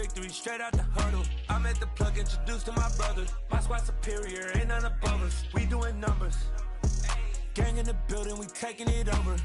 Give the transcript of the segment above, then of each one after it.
victory straight out the huddle. I'm at the plug, introduced to my brothers. My squad superior, ain't none above us. We doing numbers. Gang in the building, we taking it over.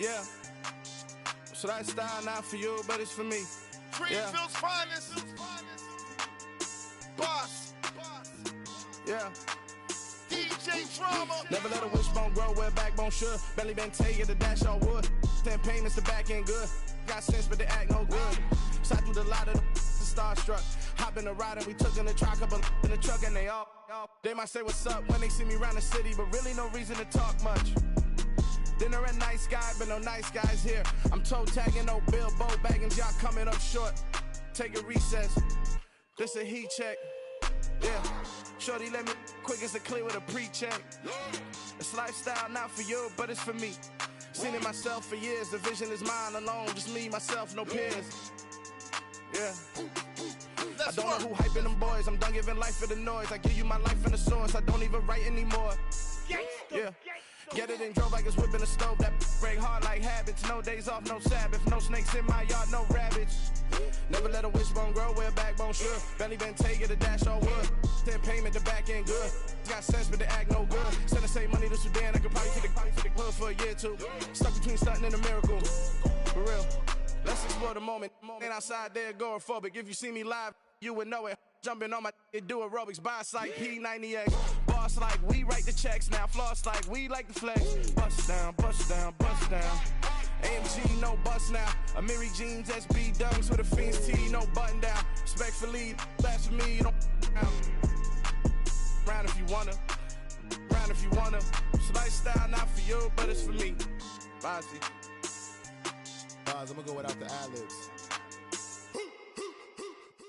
Yeah, so that style not for you, but it's for me. Greenfield's finest. Boss. Yeah. DJ Drama. Never let a wishbone grow where a backbone should. Belly been take the dash all wood. 10 payments, the back end good. Got sense, but they act no good. So I do the lot of the starstruck. Hop in the ride and we took in the truck, couple in the truck, and they all. They might say what's up when they see me round the city, but really no reason to talk much. Dinner a nice guy, but no nice guys here. I'm toe tagging, no Bilbo bagging, y'all coming up short. Take a recess. This a heat check. Yeah. Shorty let me quick as a clear with a pre-check. This lifestyle not for you, but it's for me. Seen it myself for years. The vision is mine alone. Just me, myself, no peers. Yeah. I don't know who hyping them boys. I'm done giving life for the noise. I give you my life in the source. I don't even write anymore. Yeah. Get it and drove like it's whipping a stove. That break hard like habits. No days off, no Sabbath. No snakes in my yard, no rabbits. Never let a wishbone grow where a backbone should. Belly been take it, a dash all wood. 10 payment, the back end good. Got sense, but they act no good. Send the same money to Sudan. I could probably take the hood for a year or two. Stuck between stunting and a miracle. For real. Let's explore the moment. Ain't outside there agoraphobic. If you see me live, you would know it. Jumping on my do aerobics, boss like P90X. Boss like we write the checks now. Floss like we like the flex. Bust down, bust down, bust down. AMG, no bust now. Amiri jeans, SB dunks with a Fiends T, no button down. Respectfully, blasphemy, you don't round if you wanna. Round if you wanna. It's lifestyle not for you, but it's for me. Bozzy. Boz, I'm gonna go without the ad-libs.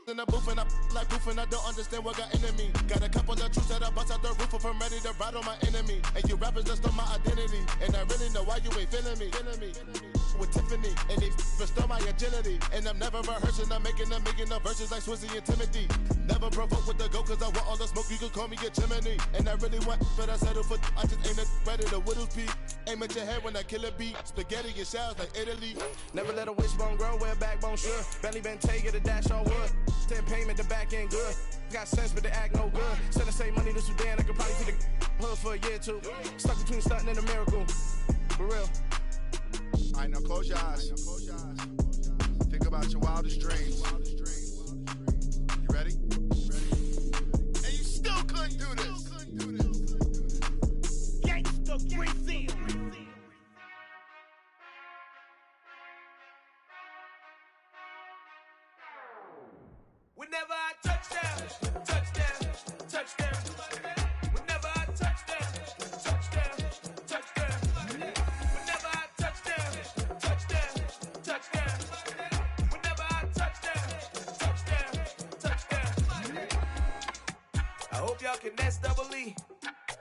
In the booth and I like proof and I don't understand what got into me. Got a couple of troops that I bust out the roof if I'm ready to ride on my enemy. And you rappers just on my identity. And I really know why you ain't feeling me. With Tiffany and they restore my agility. And I'm never rehearsing, I'm making them verses like Swizzy and Timothy. Never provoke with the go cause I want all the smoke, you can call me a chimney. And I really want, but I settle for I just aim at ready to whittles peak. Aim at your head when I kill a beat. Spaghetti and shells like Italy. Never let a wishbone grow where a backbone should. Belly been take it, a dash all wood. 10 payment, the back end good. Got sense, but they act no good. Send the same money to Sudan, I could probably take the hood for a year or two. Stuck between stunting and a miracle. For real. Alright, now close your eyes. Think about your wildest dreams. You ready? And you still couldn't do this. Gangsta Brazil. Whenever I touchdown, touchdown, touchdown. Whenever I touchdown, touchdown, touchdown. Whenever I touchdown, touchdown, touchdown. Whenever I touchdown, touchdown, touchdown. I hope y'all can nest double E,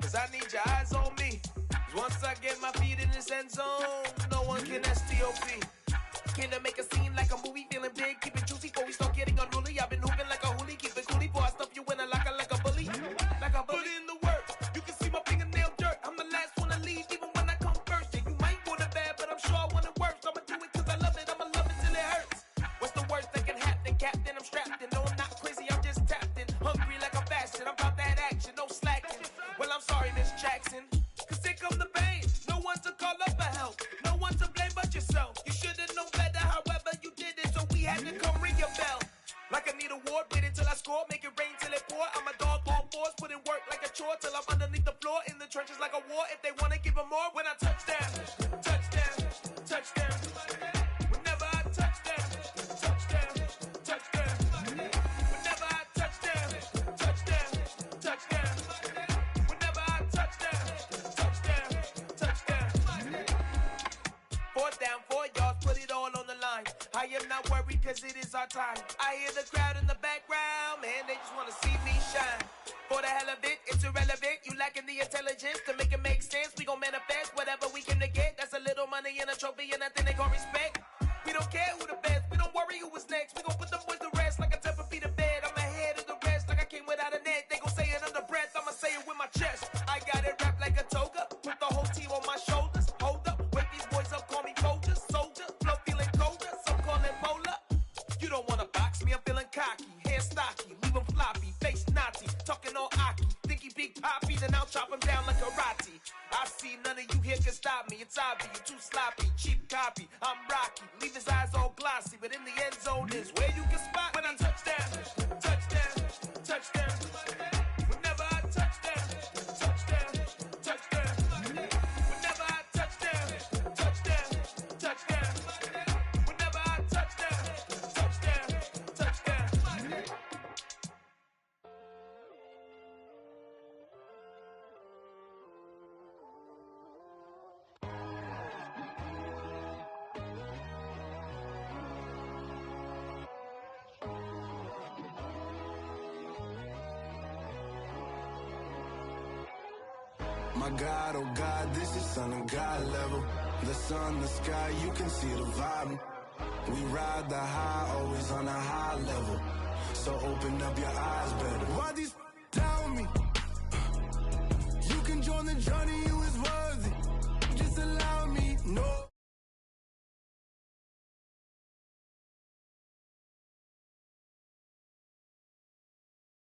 cause I need your eyes on me. Cause once I get my feet in this end zone, no one can STOP. Came to make a scene like a movie, feeling big, keep it juicy before we start getting unruly. I've been hooping like a hoolie, keep it coolie before I stuff you in a locker like a bully. Like a bully. Put in the work, you can see my fingernail dirt. I'm the last one to leave, even when I come first. Yeah, you might want it bad, but I'm sure I want it worse. I'ma do it cause I love it, I'ma love it till it hurts. What's the worst that can happen, Captain? I'm strapped in, no I'm not crazy, I'm just tapped in. Hungry like a bastard, I'm about that action, no slacking. Well, I'm sorry, Miss Jackson, cause here come the pain. No one to call up for help, no one to blame but yourself. You should've known better, however you did it, so we had to come ring your bell. Like I need a ward, wait until I score, make it rain till it pour. I'm a dog on fours, put in work like a chore till I'm underneath the floor, in the trenches like a war. If they wanna give them more, when I touchdown, touchdown, touchdown. Whenever I touchdown, touchdown, touchdown. Whenever I touchdown, touchdown, touchdown. Whenever I touchdown, touchdown, touchdown. 4 down, 4 yards, put it all on the line. I am not worried cause it is our time. I hear the crowd in the background, man, they just wanna see me shine. For the hell of it, it's irrelevant. You lacking the intelligence to make it make sense. We gon' manifest whatever we came to get. That's a little money and a trophy and nothing they gon' respect. We don't care who the best, we don't worry who was next. We gon' put them boys to rest like a 10 feet of bed. I'm ahead of the rest like I came without a net. They gon' say it under breath, I'ma say it with my chest. I got it wrapped like a toga, put the whole team on my shoulders. Hold up, wake these boys up, call me Folger, soldier. Flow feeling colder, some call it polar. You don't wanna box me, I'm feeling cocky. Hair stocky, leave him floppy, face Nazi. Talking all Aki, think he big poppy, then I'll chop him down like karate. I see none of you here can stop me. It's obvious, you too sloppy, cheap copy. I'm Rocky, leave his eyes all glossy, but in the end zone is where you can spot when I touchdown, touchdown, touchdown. Whenever I touchdown, touchdown, touchdown. Whenever I touchdown, touchdown, touchdown. Whenever I touchdown, touchdown, touchdown. My God, oh God, this is Son of God level. The sun, the sky, you can see the vibe. We ride the high, always on a high level. So open up your eyes better. Why these tell me? You can join the journey, you is worthy. Just allow me, no.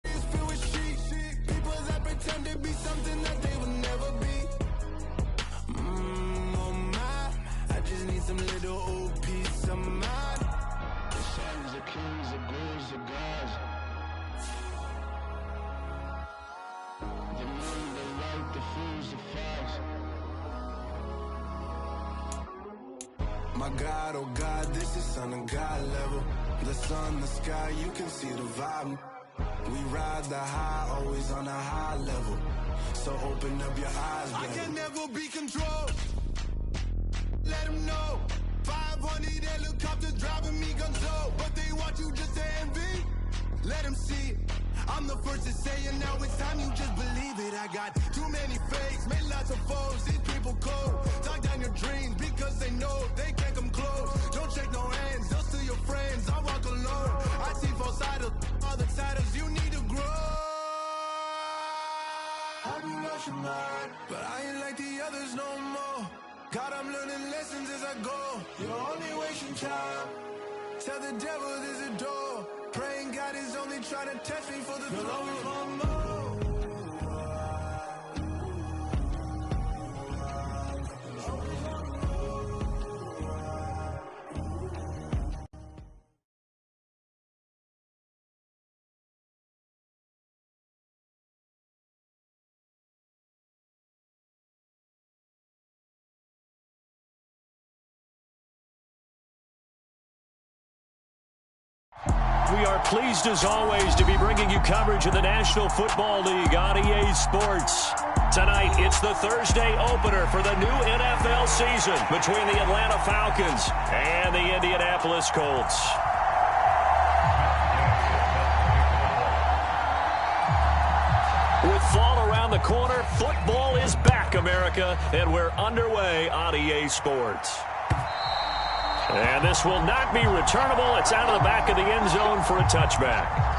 It's filled with shit. People that pretend to be something that they will never be. Oh my, I just need some little old peace of mind. The sons, the kings, the ghouls, the gods. The men, the right, the fools, the facts. My God, oh God, this is Son of God level. The sun, the sky, you can see the vibe. We ride the high, always on a high level. So open up your eyes, baby. I can never be controlled. Let them know. 500 helicopters driving me gonzo. But they want you just to envy. Let them see it. I'm the first to say it, now it's time you just believe it. I got too many fakes, made lots of foes. These people cold. Talk down your dreams because they know they can't come close. Don't shake no hands, they'll steal your friends. I walk alone. I see false idols, other titles. You need to grow. Have you lost your mind? But I ain't like the others no more. God, I'm learning lessons as I go. You're only wasting time. Tell the devil there's a door. Praying God is only trying to test me for the throne. You'll always want more. We are pleased as always to be bringing you coverage of the National Football League on EA Sports. Tonight, it's the Thursday opener for the new NFL season between the Atlanta Falcons and the Indianapolis Colts. With fall around the corner, football is back, America, and we're underway on EA Sports. And this will not be returnable. It's out of the back of the end zone for a touchback.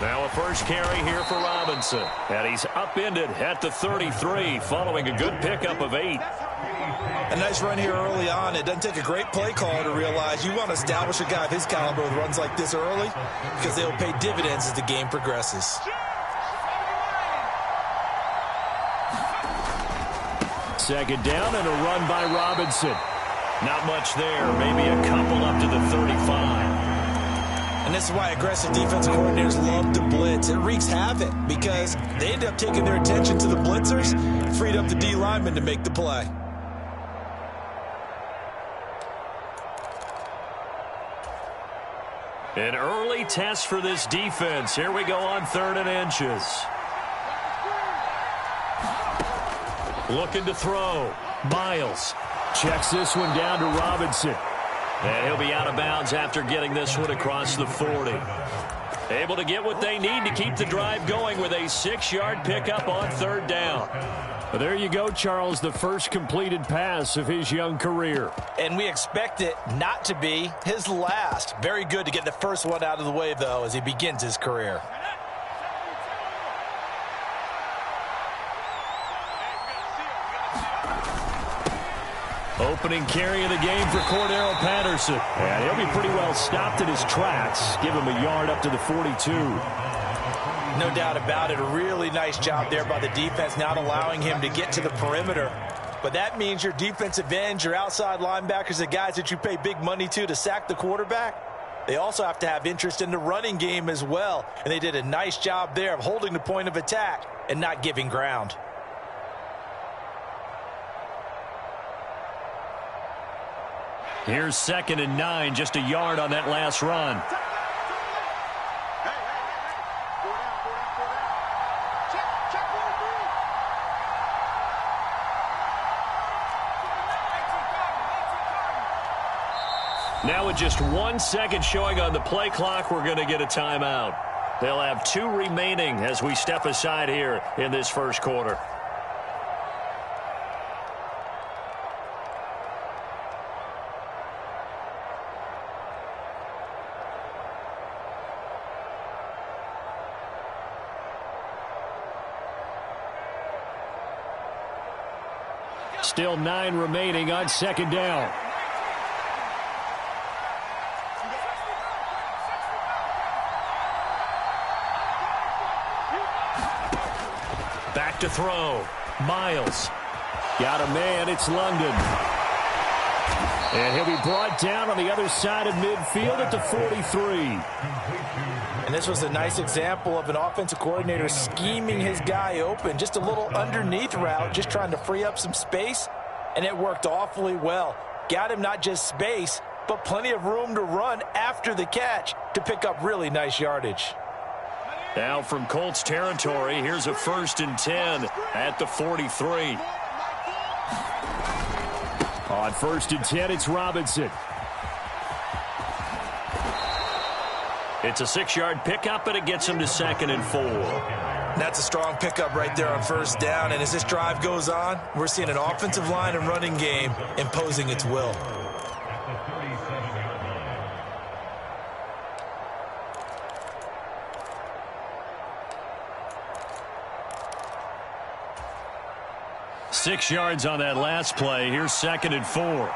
Now a first carry here for Robinson. And he's upended at the 33 following a good pickup of 8. A nice run here early on. It doesn't take a great play caller to realize you want to establish a guy of his caliber with runs like this early because they'll pay dividends as the game progresses. second down and a run by Robinson. Not much there, maybe a couple up to the 35. And this is why aggressive defensive coordinators love to blitz. It wreaks havoc because they end up taking their attention to the blitzers, freed up the D lineman to make the play. An early test for this defense. Here we go on 3rd and inches. Looking to throw. Miles checks this one down to Robinson. And he'll be out of bounds after getting this one across the 40. Able to get what they need to keep the drive going with a 6-yard pickup on 3rd down. Well, there you go, Charles, the first completed pass of his young career. And we expect it not to be his last. Very good to get the first one out of the way, though, as he begins his career. Opening carry of the game for Cordero Patterson. And he'll be pretty well stopped in his tracks. Give him a yard up to the 42. No doubt about it. A really nice job there by the defense, not allowing him to get to the perimeter. But that means your defensive ends, your outside linebackers, the guys that you pay big money to sack the quarterback, they also have to have interest in the running game as well. And they did a nice job there of holding the point of attack and not giving ground. Here's 2nd and 9, just a yard on that last run. Now with just 1 second showing on the play clock, we're going to get a timeout. They'll have 2 remaining as we step aside here in this first quarter. Still 9 remaining on 2nd down. Back to throw. Miles. Got a man. It's London. And he'll be brought down on the other side of midfield at the 43. And this was a nice example of an offensive coordinator scheming his guy open. Just a little underneath route, just trying to free up some space, and it worked awfully well. Got him not just space, but plenty of room to run after the catch to pick up really nice yardage. Now from Colts territory, here's a 1st and 10 at the 43. On 1st and 10, it's Robinson. It's a 6-yard pickup, but it gets him to 2nd and 4. That's a strong pickup right there on 1st down. And as this drive goes on, we're seeing an offensive line and running game imposing its will. Six yards on that last play. Here's 2nd and 4.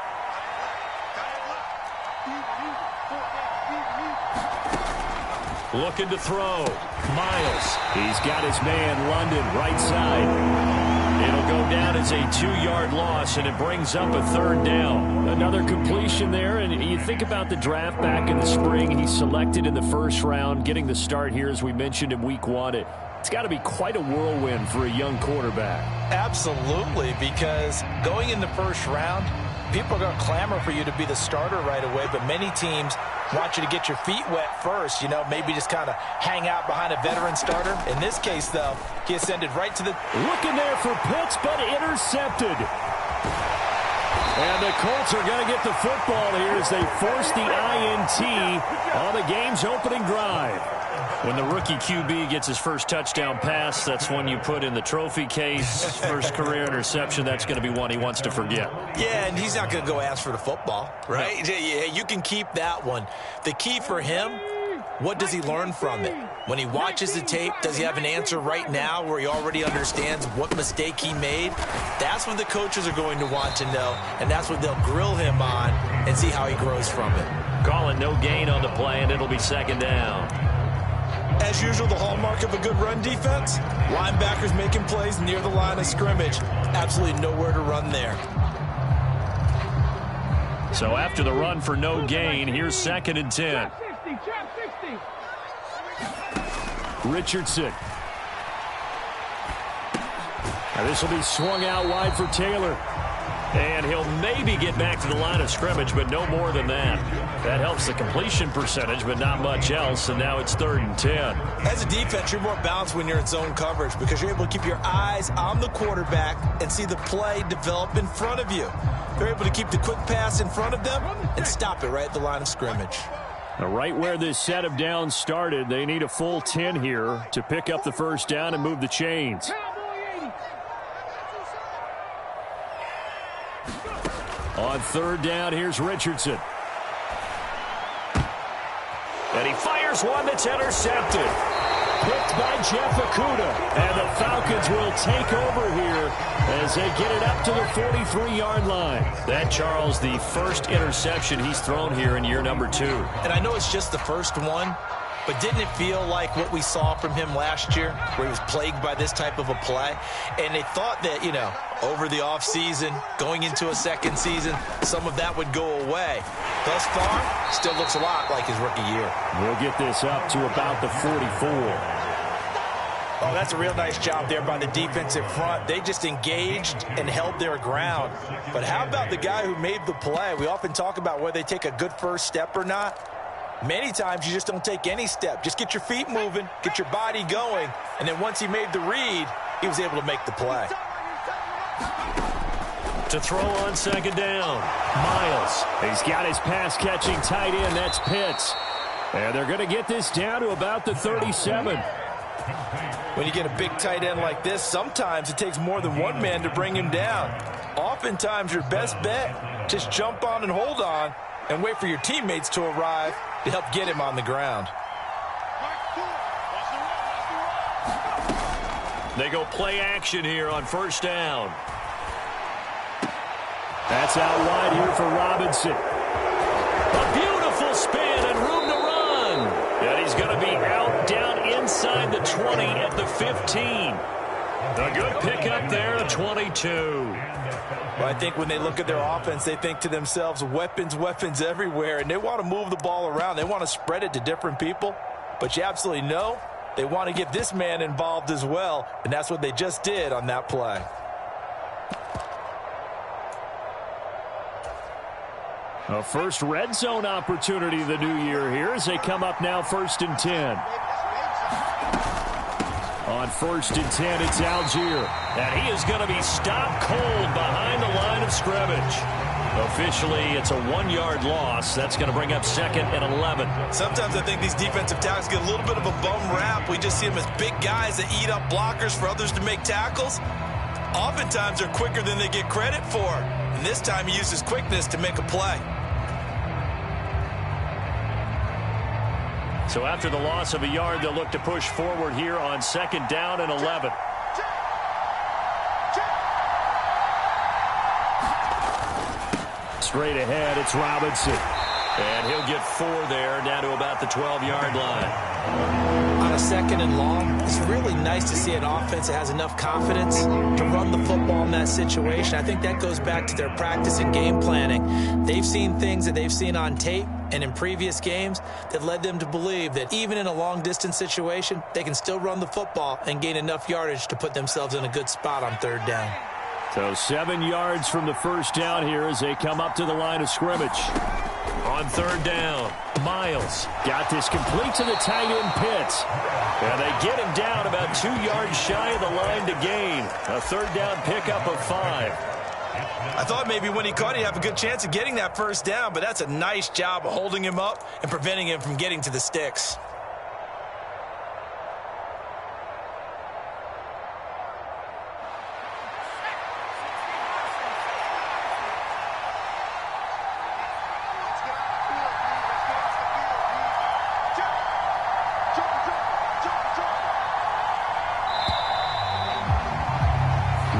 Looking to throw. Miles. He's got his man, London, right side. It'll go down as a 2-yard loss, and it brings up a 3rd down. Another completion there, and you think about the draft back in the spring. He's selected in the 1st round, getting the start here, as we mentioned in week 1. It's got to be quite a whirlwind for a young quarterback. Absolutely, because going in the 1st round, people are going to clamor for you to be the starter right away, but many teams want you to get your feet wet first, you know, maybe just kind of hang out behind a veteran starter. In this case, though, he ascended right to the... Looking there for Pitts, but intercepted. And the Colts are going to get the football here as they force the INT on the game's opening drive. When the rookie QB gets his first touchdown pass, that's one you put in the trophy case. First career interception, that's going to be one he wants to forget. Yeah, and he's not going to go ask for the football, right? No. Yeah, you can keep that one. The key for him, what does he learn from it? When he watches the tape, does he have an answer right now where he already understands what mistake he made? That's what the coaches are going to want to know, and that's what they'll grill him on and see how he grows from it. Calling no gain on the play, and it'll be 2nd down. As usual, the hallmark of a good run defense, linebackers making plays near the line of scrimmage. Absolutely nowhere to run there. So after the run for no gain, here's 2nd and 10. Richardson. Now this will be swung out wide for Taylor. And he'll maybe get back to the line of scrimmage, but no more than that. That helps the completion percentage, but not much else, and now it's 3rd and 10. As a defense, you're more balanced when you're in zone coverage because you're able to keep your eyes on the quarterback and see the play develop in front of you. They're able to keep the quick pass in front of them and stop it right at the line of scrimmage. Now, right where this set of downs started, they need a full 10 here to pick up the first down and move the chains. On 3rd down, here's Richardson. And he fires one that's intercepted. Picked by Jeff Okudah. And the Falcons will take over here as they get it up to the 43-yard line. That, Charles, the first interception he's thrown here in year number 2. And I know it's just the first one, but didn't it feel like what we saw from him last year, where he was plagued by this type of a play? And they thought that, over the offseason, going into a second season, some of that would go away. Thus far, still looks a lot like his rookie year. We'll get this up to about the 44. Oh, that's a real nice job there by the defensive front. They just engaged and held their ground. But how about the guy who made the play? We often talk about whether they take a good first step or not. Many times you just don't take any step. Just get your feet moving, get your body going, and then once he made the read, he was able to make the play. To throw on 2nd down, Miles. He's got his pass-catching tight end. That's Pitts. And they're going to get this down to about the 37. When you get a big tight end like this, sometimes it takes more than one man to bring him down. Oftentimes, your best bet, just jump on and hold on and wait for your teammates to arrive to help get him on the ground. They go play action here on 1st down. That's out wide here for Robinson. A beautiful spin and room to run. And he's going to be out down inside the 20 at the 15. A good pickup there at 22. Well, I think when they look at their offense, they think to themselves, weapons, weapons everywhere, and they want to move the ball around. They want to spread it to different people, but you absolutely know they want to get this man involved as well, and that's what they just did on that play. A first red zone opportunity of the new year here as they come up now 1st and 10. On 1st and 10, it's Algier. And he is going to be stopped cold behind the line of scrimmage. Officially, it's a 1-yard loss. That's going to bring up 2nd and 11. Sometimes I think these defensive tackles get a little bit of a bum rap. We just see them as big guys that eat up blockers for others to make tackles. Oftentimes, they're quicker than they get credit for. And this time, he uses quickness to make a play. So after the loss of a yard, they'll look to push forward here on 2nd down and 11. Straight ahead, it's Robinson. And he'll get 4 there, down to about the 12-yard line. On a 2nd and long, it's really nice to see an offense that has enough confidence to run the football in that situation. I think that goes back to their practice and game planning. They've seen things that they've seen on tape and in previous games that led them to believe that even in a long-distance situation, they can still run the football and gain enough yardage to put themselves in a good spot on 3rd down. So 7 yards from the first down here as they come up to the line of scrimmage. On 3rd down, Miles got this complete to the tight end Pitts. And they get him down about 2 yards shy of the line to gain. A 3rd down pickup of 5. I thought maybe when he caught, he'd have a good chance of getting that first down, but that's a nice job of holding him up and preventing him from getting to the sticks.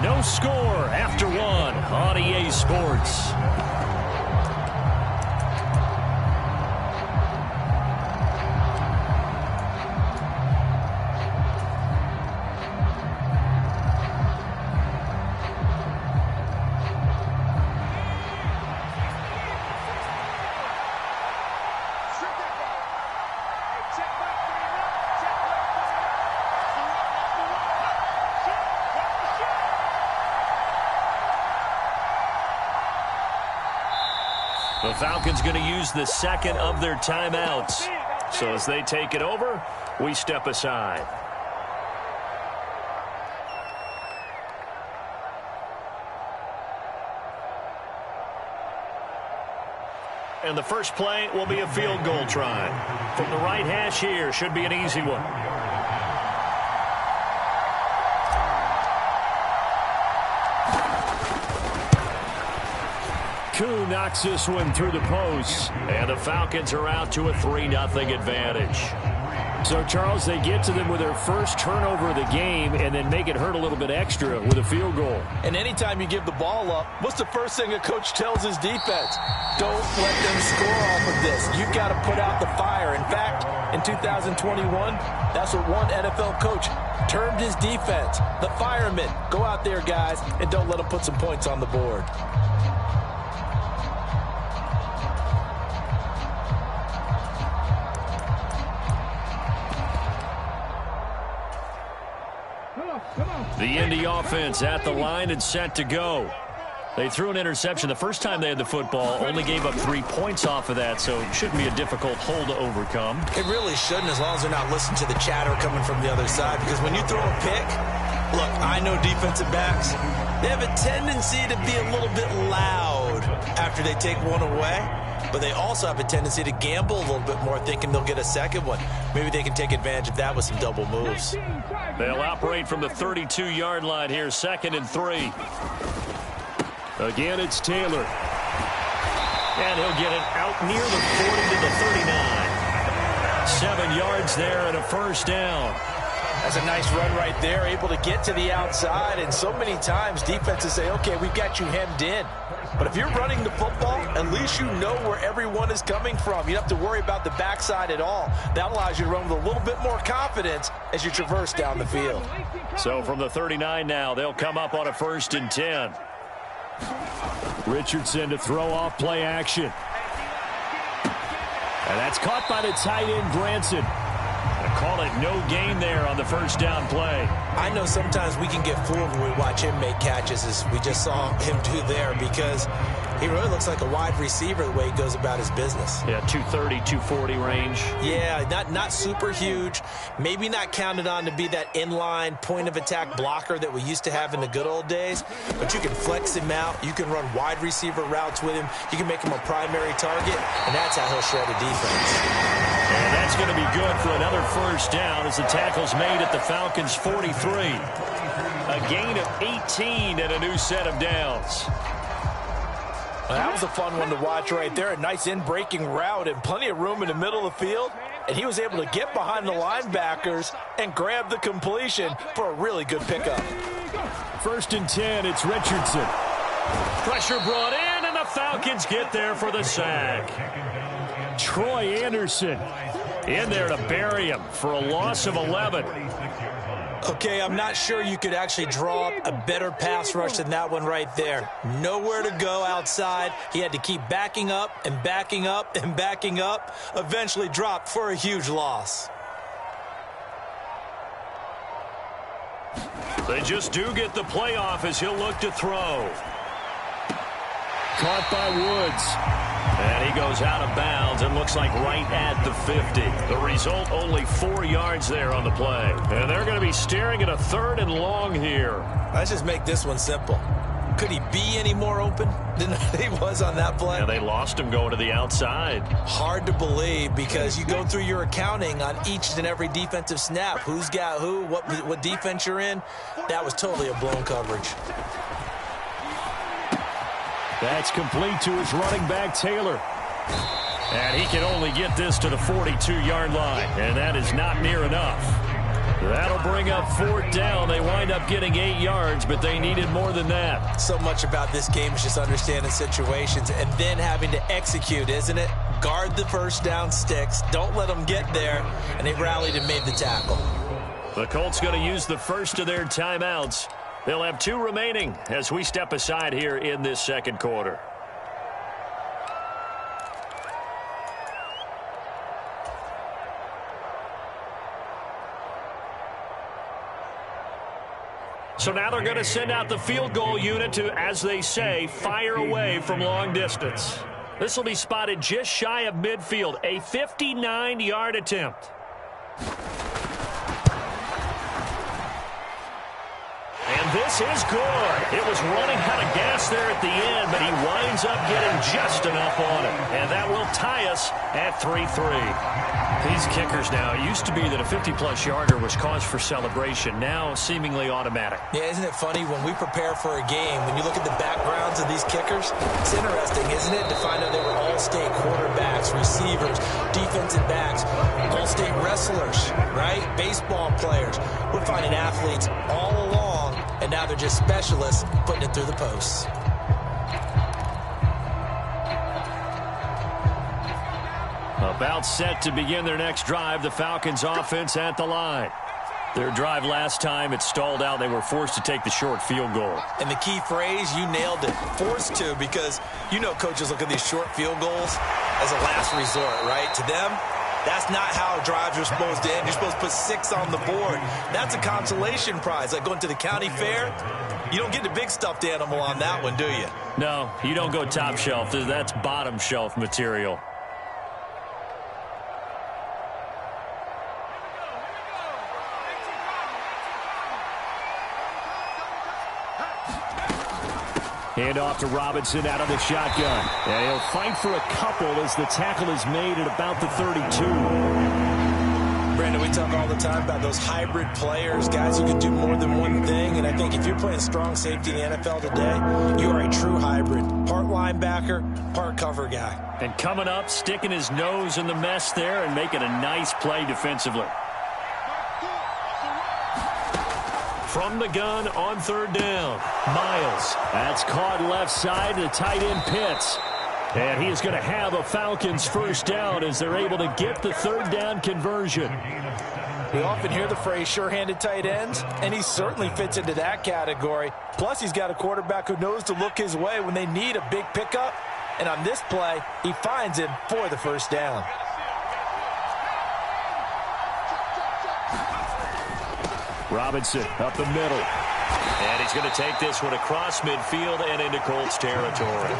No score after 1 on EA Sports. The Falcons going to use the second of their timeouts. So as they take it over, we step aside. And the first play will be a field goal try. From the right hash here, should be an easy one. Koo knocks this one through the post. And the Falcons are out to a 3-0 advantage. So, Charles, they get to them with their first turnover of the game and then make it hurt a little bit extra with a field goal. And anytime you give the ball up, what's the first thing a coach tells his defense? Don't let them score off of this. You've got to put out the fire. In fact, in 2021, that's what one NFL coach termed his defense. The firemen. Go out there, guys, and don't let them put some points on the board. The Indy offense at the line and set to go. They threw an interception the first time they had the football, only gave up 3 points off of that, so it shouldn't be a difficult hole to overcome. It really shouldn't, as long as they're not listening to the chatter coming from the other side, because when you throw a pick, look, I know defensive backs, they have a tendency to be a little bit loud after they take one away, but they also have a tendency to gamble a little bit more, thinking they'll get a second one. Maybe they can take advantage of that with some double moves. They'll operate from the 32-yard line here, 2nd and 3. Again, it's Taylor. And he'll get it out near the 40 to the 39. 7 yards there and a first down. That's a nice run right there, able to get to the outside. And so many times defenses say, okay, we've got you hemmed in. But if you're running the football, at least you know where everyone is coming from. You don't have to worry about the backside at all. That allows you to run with a little bit more confidence as you traverse down the field. So from the 39 now, they'll come up on a 1st and 10. Richardson to throw off play action. And that's caught by the tight end, Branson. Call it no gain there on the first down play. I know sometimes we can get fooled when we watch him make catches, as we just saw him do there, because he really looks like a wide receiver the way he goes about his business. Yeah, 230, 240 range. Yeah, not super huge. Maybe not counted on to be that inline point-of-attack blocker that we used to have in the good old days, but you can flex him out. You can run wide receiver routes with him. You can make him a primary target, and that's how he'll shred a defense. And that's going to be good for another first down as the tackle's made at the Falcons' 43. A gain of 18 and a new set of downs. Well, that was a fun one to watch right there. A nice in-breaking route and plenty of room in the middle of the field. And he was able to get behind the linebackers and grab the completion for a really good pickup. 1st and 10, it's Richardson. Pressure brought in, and the Falcons get there for the sack. Troy Anderson in there to bury him for a loss of 11. Okay, I'm not sure you could actually draw up a better pass rush than that one right there. Nowhere to go outside. He had to keep backing up and backing up and backing up. Eventually dropped for a huge loss. They just do get the playoff as he'll look to throw. Caught by Woods. And he goes out of bounds and looks like right at the 50. The result, only 4 yards there on the play. And they're going to be staring at a 3rd and long here. Let's just make this one simple. Could he be any more open than he was on that play? Yeah, they lost him going to the outside. Hard to believe, because you go through your accounting on each and every defensive snap. Who's got who, what defense you're in. That was totally a blown coverage. That's complete to his running back, Taylor. And he can only get this to the 42-yard line, and that is not near enough. That'll bring up 4th down. They wind up getting 8 yards, but they needed more than that. So much about this game is just understanding situations and then having to execute, isn't it? Guard the first down sticks. Don't let them get there, and they rallied and made the tackle. The Colts going to use the first of their timeouts. They'll have 2 remaining as we step aside here in this second quarter. So now they're going to send out the field goal unit to, as they say, fire away from long distance. This will be spotted just shy of midfield. A 59-yard attempt. And this is good. It was running out of gas there at the end, but he winds up getting just enough on it. And that will tie us at 3-3. These kickers now, it used to be that a 50-plus yarder was cause for celebration. Now seemingly automatic. Yeah, isn't it funny when we prepare for a game, when you look at the backgrounds of these kickers, it's interesting, isn't it, to find out they were all-state quarterbacks, receivers, defensive backs, all-state wrestlers, right? Baseball players. We're finding athletes all along, and now they're just specialists putting it through the posts. About set to begin their next drive, the Falcons offense at the line. Their drive last time, it stalled out. They were forced to take the short field goal. And the key phrase, you nailed it, forced to, because you know coaches look at these short field goals as a last resort, right? To them, that's not how drives are supposed to end. You're supposed to put 6 on the board. That's a consolation prize, like going to the county fair. You don't get the big stuffed animal on that one, do you? No, you don't go top shelf. That's bottom shelf material. Hand off to Robinson out of the shotgun. And he'll fight for a couple as the tackle is made at about the 32. Brandon, we talk all the time about those hybrid players, guys who can do more than one thing. And I think if you're playing strong safety in the NFL today, you are a true hybrid. Part linebacker, part cover guy. And coming up, sticking his nose in the mess there and making a nice play defensively. From the gun on third down, Miles. That's caught left side to the tight end Pitts. And he is going to have a Falcons first down as they're able to get the third down conversion. We often hear the phrase sure-handed tight ends, and he certainly fits into that category. Plus, he's got a quarterback who knows to look his way when they need a big pickup. And on this play, he finds him for the first down. Robinson up the middle. And he's going to take this one across midfield and into Colts territory.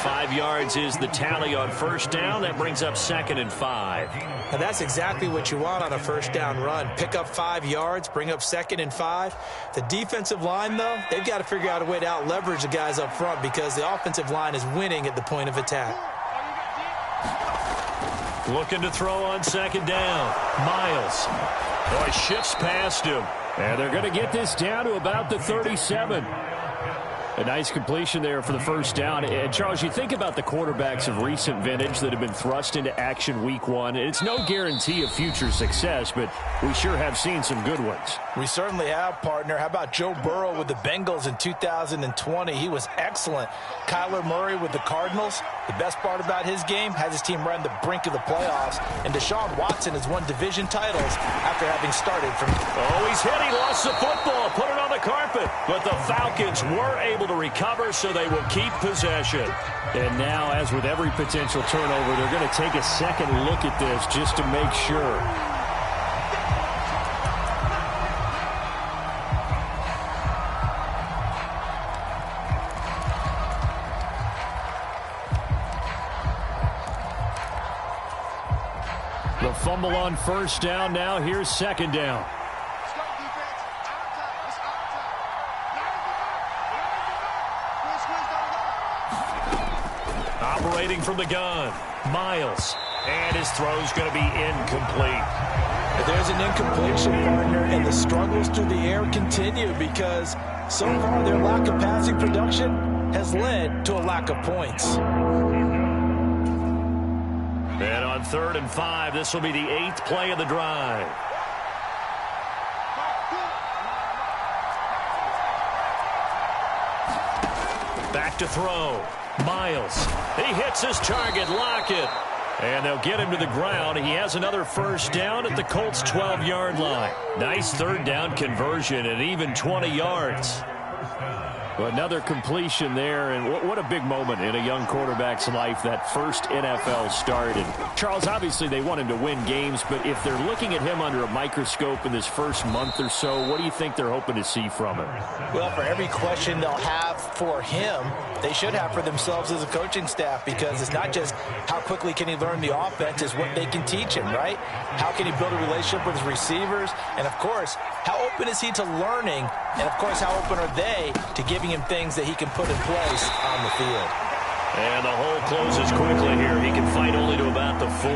5 yards is the tally on first down. That brings up 2nd and 5. And that's exactly what you want on a first down run. Pick up 5 yards, bring up 2nd and 5. The defensive line, though, they've got to figure out a way to out-leverage the guys up front because the offensive line is winning at the point of attack. Looking to throw on 2nd down. Miles. Boy, shifts past him. And they're going to get this down to about the 37. A nice completion there for the first down. And, Charles, you think about the quarterbacks of recent vintage that have been thrust into action week 1. It's no guarantee of future success, but we sure have seen some good ones. We certainly have, partner. How about Joe Burrow with the Bengals in 2020? He was excellent. Kyler Murray with the Cardinals. The best part about his game, has his team right on the brink of the playoffs. And Deshaun Watson has won division titles after having started from... Oh, he's hit. He lost the football. Put it on the carpet. But the Falcons were able to recover, so they will keep possession. And now, as with every potential turnover, they're going to take a second look at this just to make sure. The fumble on first down. Now here's 2nd down. Operating from the gun, Miles. And his throw's going to be incomplete. There's an incompletion, partner, and the struggles through the air continue because so far their lack of passing production has led to a lack of points. And on 3rd and 5, this will be the 8th play of the drive. Back to throw. Miles. He hits his target, Lockett. And they'll get him to the ground. He has another first down at the Colts' 12-yard line. Nice third down conversion and even 20 yards. Well, another completion there, and what a big moment in a young quarterback's life, that first NFL start. And Charles, obviously they want him to win games, but if they're looking at him under a microscope in this first month or so, what do you think they're hoping to see from him? Well, for every question they'll have for him, they should have for themselves as a coaching staff, because it's not just how quickly can he learn the offense, it's what they can teach him, right? How can he build a relationship with his receivers? And, of course, how open is he to learning? And, of course, how open are they to giving him things that he can put in place on the field? And the hole closes quickly here. He can fight only to about the 4.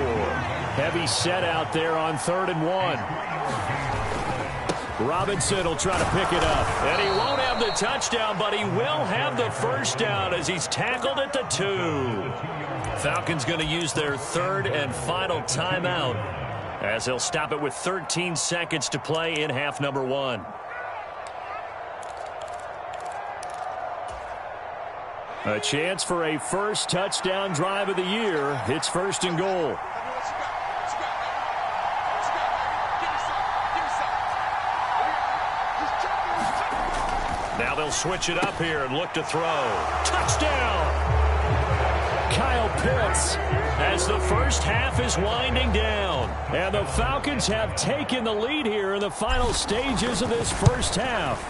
Heavy set out there on 3rd and 1. Robinson will try to pick it up. And he won't have the touchdown, but he will have the first down as he's tackled at the 2. Falcons going to use their 3rd and final timeout as they'll stop it with 13 seconds to play in half number 1. A chance for a first touchdown drive of the year. It's 1st and goal. Now they'll switch it up here and look to throw. Touchdown! Kyle Pitts as the first half is winding down. And the Falcons have taken the lead here in the final stages of this first half.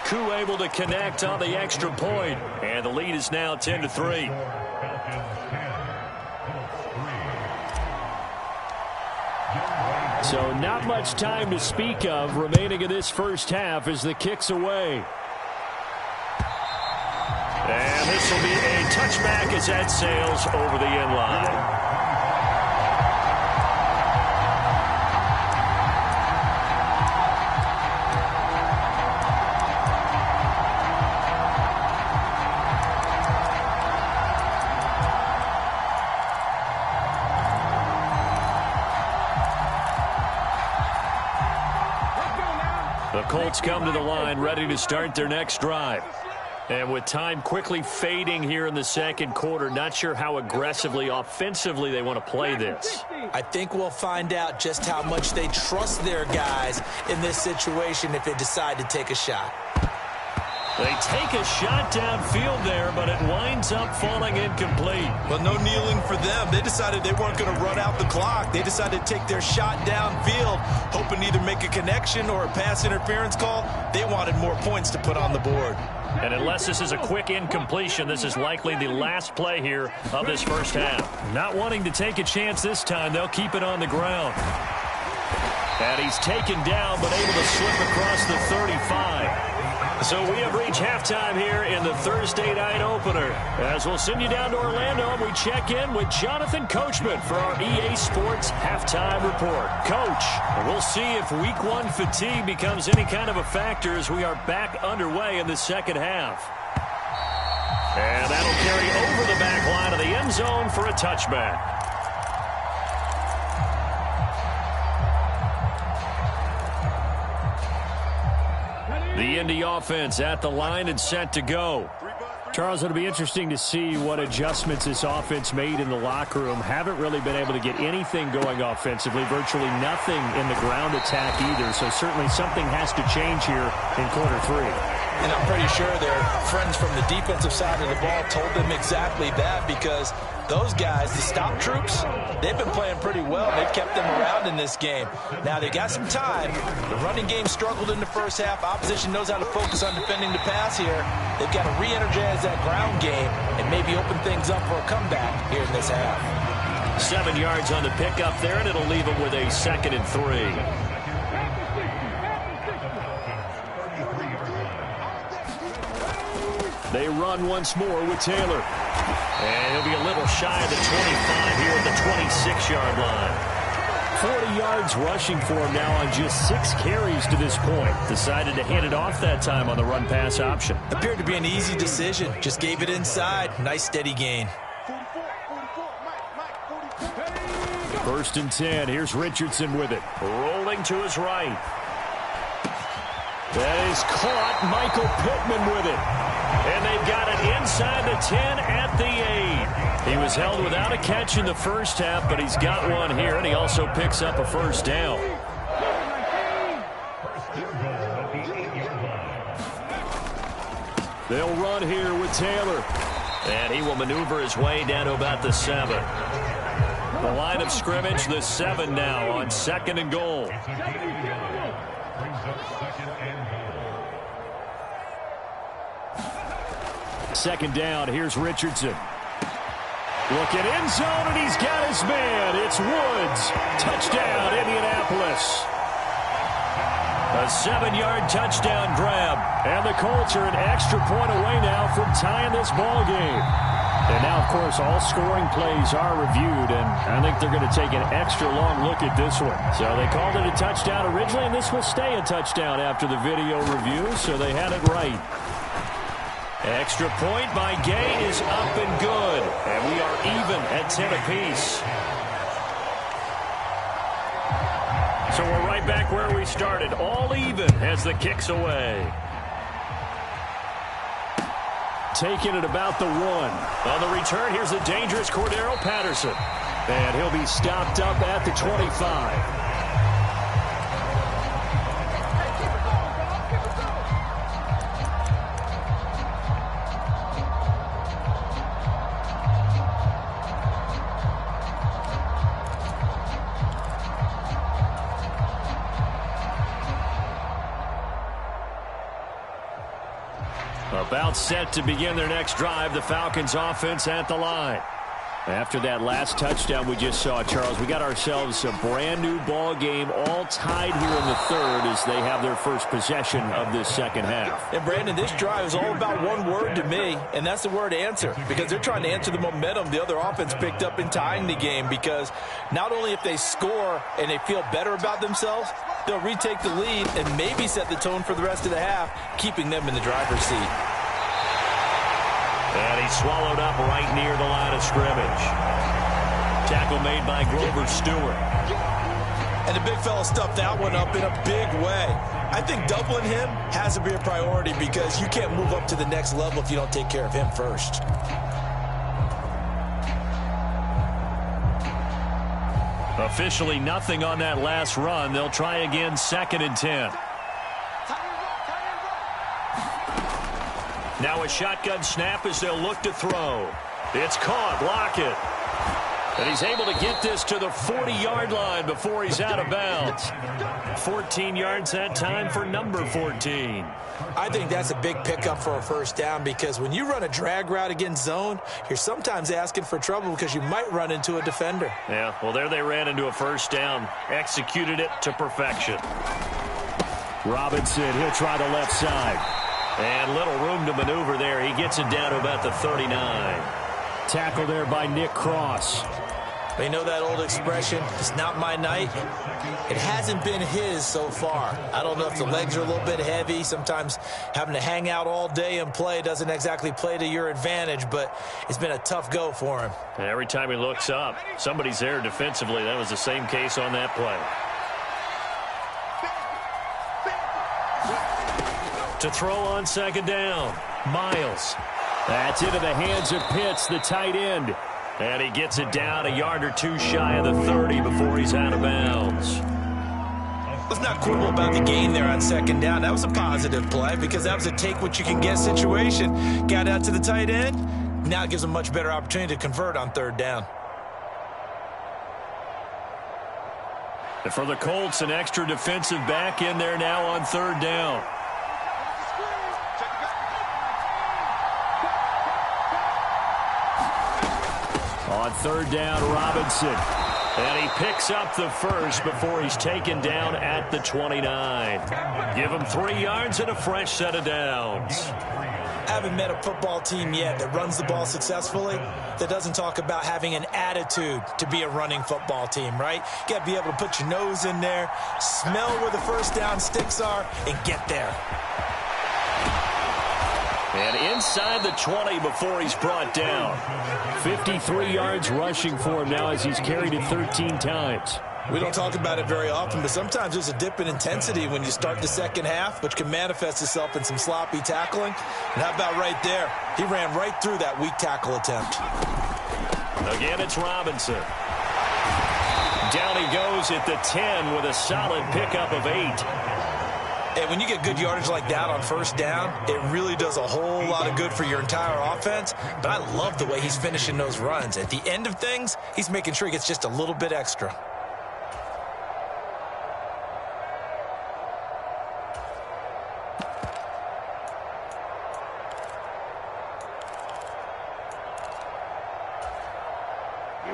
Koo able to connect on the extra point, and the lead is now 10-3. So not much time to speak of remaining in this first half as the kick's away. And this will be a touchback as that sails over the end line. The Colts come to the line ready to start their next drive. And with time quickly fading here in the second quarter, not sure how aggressively, offensively they want to play this. I think we'll find out just how much they trust their guys in this situation if they decide to take a shot. They take a shot downfield there, but it winds up falling incomplete. Well, no kneeling for them. They decided they weren't going to run out the clock. They decided to take their shot downfield, hoping to either make a connection or a pass interference call. They wanted more points to put on the board. And unless this is a quick incompletion, this is likely the last play here of this first half. Not wanting to take a chance this time, they'll keep it on the ground. And he's taken down, but able to slip across the 35. So we have reached halftime here in the Thursday night opener. As we'll send you down to Orlando, and we check in with Jonathan Coachman for our EA Sports Halftime Report. Coach, we'll see if Week 1 fatigue becomes any kind of a factor as we are back underway in the second half. And that'll carry over the back line of the end zone for a touchback. The Indy offense at the line and set to go. Charles, it'll be interesting to see what adjustments this offense made in the locker room. Haven't really been able to get anything going offensively, virtually nothing in the ground attack either. So certainly something has to change here in quarter 3. And I'm pretty sure their friends from the defensive side of the ball told them exactly that, because those guys, the stop troops, they've been playing pretty well. They've kept them around in this game. Now, they got some time. The running game struggled in the first half. Opposition knows how to focus on defending the pass here. They've got to re-energize that ground game and maybe open things up for a comeback here in this half. 7 yards on the pickup there, and it'll leave them with a 2nd and 3. They run once more with Taylor. And he'll be a little shy of the 25 here at the 26-yard line. 40 yards rushing for him now on just 6 carries to this point. Decided to hand it off that time on the run-pass option. Appeared to be an easy decision. Just gave it inside. Nice steady gain. 1st and 10. Here's Richardson with it. Rolling to his right. That is caught. Michael Pittman with it. And they've got it inside the 10 at the 8. He was held without a catch in the first half, but he's got one here, and he also picks up a first down. They'll run here with Taylor. And he will maneuver his way down to about the 7. The line of scrimmage, the 7 now on 2nd and goal. Second down, here's Richardson. Looking end zone, and he's got his man. It's Woods. Touchdown, Indianapolis. A 7-yard touchdown grab. And the Colts are an extra point away now from tying this ball game. And now, of course, all scoring plays are reviewed, and I think they're going to take an extra long look at this one. So they called it a touchdown originally, and this will stay a touchdown after the video review, so they had it right. Extra point by Gay is up and good, and we are even at 10 apiece. So we're right back where we started, all even as the kick's away. Taking it about the 1. On the return, here's the dangerous Cordero Patterson. And he'll be stopped up at the 25. About set to begin their next drive, the Falcons offense at the line. After that last touchdown we just saw, Charles, we got ourselves a brand new ball game, all tied here in the 3rd as they have their first possession of this second half. And Brandon, this drive is all about one word to me, and that's the word answer, because they're trying to answer the momentum the other offense picked up in tying the game, because not only if they score and they feel better about themselves, they'll retake the lead and maybe set the tone for the rest of the half, keeping them in the driver's seat. And he's swallowed up right near the line of scrimmage. Tackle made by Grover Stewart. And the big fella stuffed that one up in a big way. I think doubling him has to be a priority because you can't move up to the next level if you don't take care of him first. Officially nothing on that last run. They'll try again, 2nd and 10. Now a shotgun snap as they'll look to throw. It's caught. Lockett. And he's able to get this to the 40-yard line before he's out of bounds. 14 yards that time for number 14. I think that's a big pickup for a first down because when you run a drag route against zone, you're sometimes asking for trouble because you might run into a defender. Yeah, well, there they ran into a first down. Executed it to perfection. Robinson, he'll try the left side. And little room to maneuver there. He gets it down to about the 39. Tackle there by Nick Cross. You know that old expression, it's not my night? It hasn't been his so far. I don't know if the legs are a little bit heavy. Sometimes having to hang out all day and play doesn't exactly play to your advantage, but it's been a tough go for him. And every time he looks up, somebody's there defensively. That was the same case on that play. To throw on 2nd down, Miles. That's into the hands of Pitts, the tight end. And he gets it down a yard or two shy of the 30 before he's out of bounds. Let's not quibble about the gain there on 2nd down. That was a positive play because that was a take-what-you-can-get situation. Got out to the tight end. Now it gives a much better opportunity to convert on 3rd down. And for the Colts, an extra defensive back in there now on 3rd down. On 3rd down, Robinson. And he picks up the first before he's taken down at the 29. Give him 3 yards and a fresh set of downs. I haven't met a football team yet that runs the ball successfully that doesn't talk about having an attitude to be a running football team, right? You got to be able to put your nose in there, smell where the first down sticks are, and get there. And inside the 20 before he's brought down. 53 yards rushing for him now as he's carried it 13 times. We don't talk about it very often, but sometimes there's a dip in intensity when you start the second half, which can manifest itself in some sloppy tackling. And how about right there? He ran right through that weak tackle attempt. Again, it's Robinson. Down he goes at the 10 with a solid pickup of 8. And when you get good yardage like that on first down, it really does a whole lot of good for your entire offense. But I love the way he's finishing those runs. At the end of things, he's making sure he gets just a little bit extra.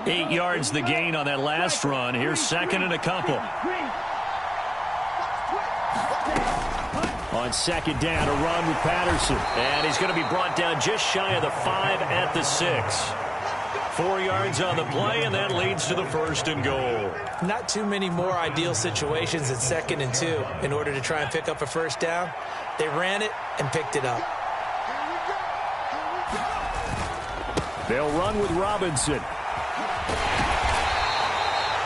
Eight yards the gain on that last run. Here's second and a couple. On second down, a run with Patterson. And he's going to be brought down just shy of the 5 at the 6. 4 yards on the play, and that leads to the first and goal. Not too many more ideal situations at 2nd and 2 in order to try and pick up a first down. They ran it and picked it up. They'll run with Robinson.